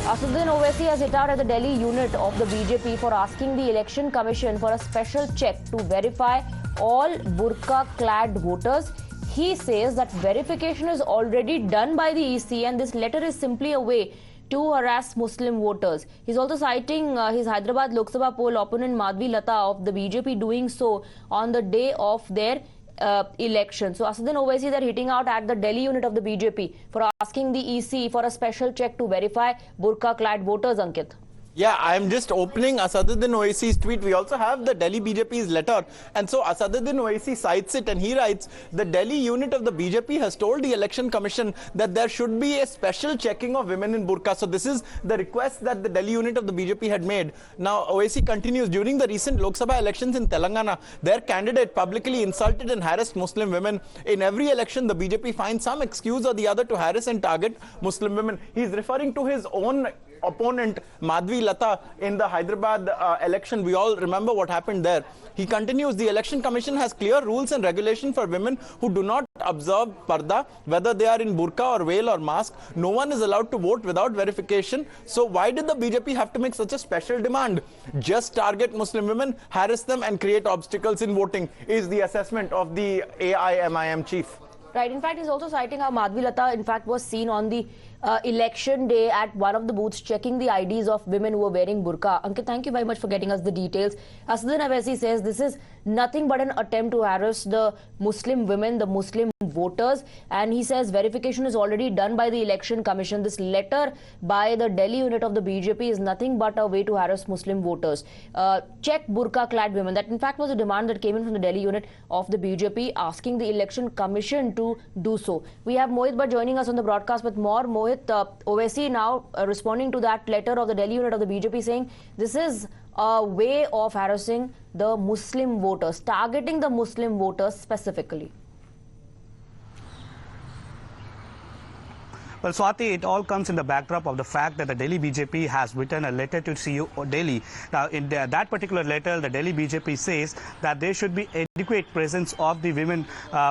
Asaduddin Owaisi has hit out at the Delhi unit of the BJP for asking the Election Commission for a special check to verify all burqa-clad voters. He says that verification is already done by the EC and this letter is simply a way to harass Muslim voters. He's also citing his Hyderabad Lok Sabha poll opponent Madhvi Lata of the BJP doing so on the day of their election. So Asaduddin Owaisi, they're hitting out at the Delhi unit of the BJP for asking the EC for a special check to verify burqa-clad voters, Ankit. Yeah, I'm just opening Asaduddin Owaisi's tweet. We also have the Delhi BJP's letter. And so Asaduddin Owaisi cites it and he writes, the Delhi unit of the BJP has told the Election Commission that there should be a special checking of women in burqa. So this is the request that the Delhi unit of the BJP had made. Now, Owaisi continues, during the recent Lok Sabha elections in Telangana, their candidate publicly insulted and harassed Muslim women. In every election, the BJP finds some excuse or the other to harass and target Muslim women. He's referring to his own opponent Madhvi Lata in the Hyderabad election. We all remember what happened there. He continues, the Election Commission has clear rules and regulation for women who do not observe parda, whether they are in burqa or veil or mask. No one is allowed to vote without verification. So why did the BJP have to make such a special demand? Just target Muslim women, harass them and create obstacles in voting is the assessment of the AIMIM chief. Right. In fact, he's also citing how Madhvi Lata, in fact, was seen on the election day at one of the booths checking the IDs of women who were wearing burqa. Ankit, thank you very much for getting us the details. Asaduddin Owaisi says this is nothing but an attempt to harass the Muslim women, the Muslim voters, and he says verification is already done by the Election Commission. This letter by the Delhi unit of the BJP is nothing but a way to harass Muslim voters. Check burqa-clad women. That in fact was a demand that came in from the Delhi unit of the BJP asking the Election Commission to do so. We have Mohit Bhatt joining us on the broadcast with more. Mohit, Owaisi now responding to that letter of the Delhi unit of the BJP saying this is a way of harassing the Muslim voters, targeting the Muslim voters specifically. Well, Swati, it all comes in the backdrop of the fact that the Delhi BJP has written a letter to CEO Delhi. Now, in that particular letter, the Delhi BJP says that there should be adequate presence of the women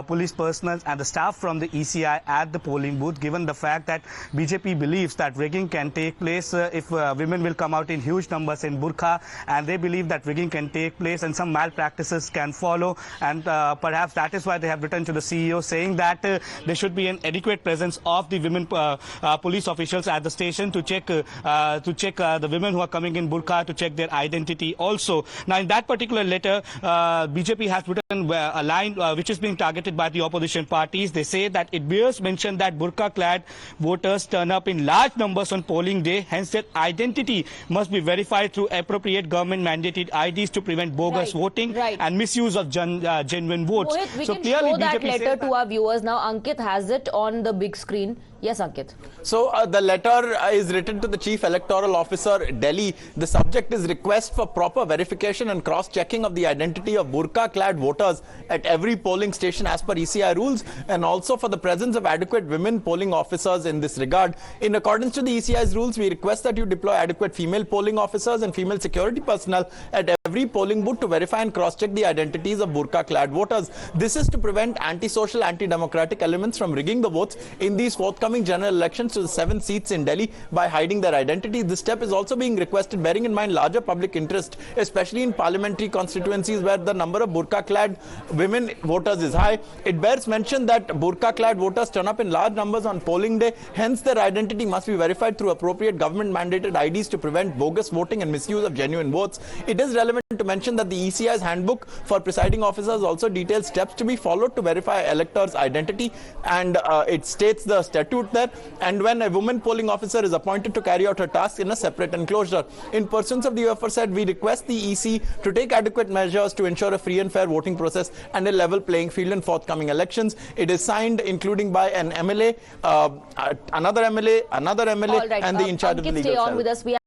police personnel and the staff from the ECI at the polling booth, given the fact that BJP believes that rigging can take place if women will come out in huge numbers in burqa, and they believe that rigging can take place and some malpractices can follow, and perhaps that is why they have written to the CEO saying that there should be an adequate presence of the women police officials at the station to check the women who are coming in burqa, to check their identity also. Now, in that particular letter, BJP has written a line which is being targeted by the opposition parties. They say that it bears mention that burqa-clad voters turn up in large numbers on polling day, hence their identity must be verified through appropriate government-mandated IDs to prevent bogus voting and misuse of genuine votes. Mohit, we can show that letter to our viewers now. Ankit has it on the big screen. Yes, Ankit. So the letter is written to the Chief Electoral Officer, Delhi. The subject is request for proper verification and cross-checking of the identity of burqa-clad voters at every polling station as per ECI rules, and also for the presence of adequate women polling officers in this regard. In accordance to the ECI's rules, we request that you deploy adequate female polling officers and female security personnel at every polling booth to verify and cross-check the identities of burqa-clad voters. This is to prevent anti-social, anti-democratic elements from rigging the votes in these forthcoming general elections to the 7 seats in Delhi by hiding their identity. This step is also being requested bearing in mind larger public interest, especially in parliamentary constituencies where the number of burqa-clad women voters is high. It bears mention that burqa-clad voters turn up in large numbers on polling day, hence their identity must be verified through appropriate government-mandated IDs to prevent bogus voting and misuse of genuine votes. It is relevant to mention that the ECI's handbook for presiding officers also details steps to be followed to verify electors' identity, and it states the statute there, and when a woman polling officer is appointed to carry out her task in a separate enclosure. In pursuance of the aforesaid, we request the EC to take adequate measures to ensure a free and fair voting process and a level playing field in forthcoming elections. It is signed including by an MLA, another MLA, and the in charge of the legal cell. Stay on with us.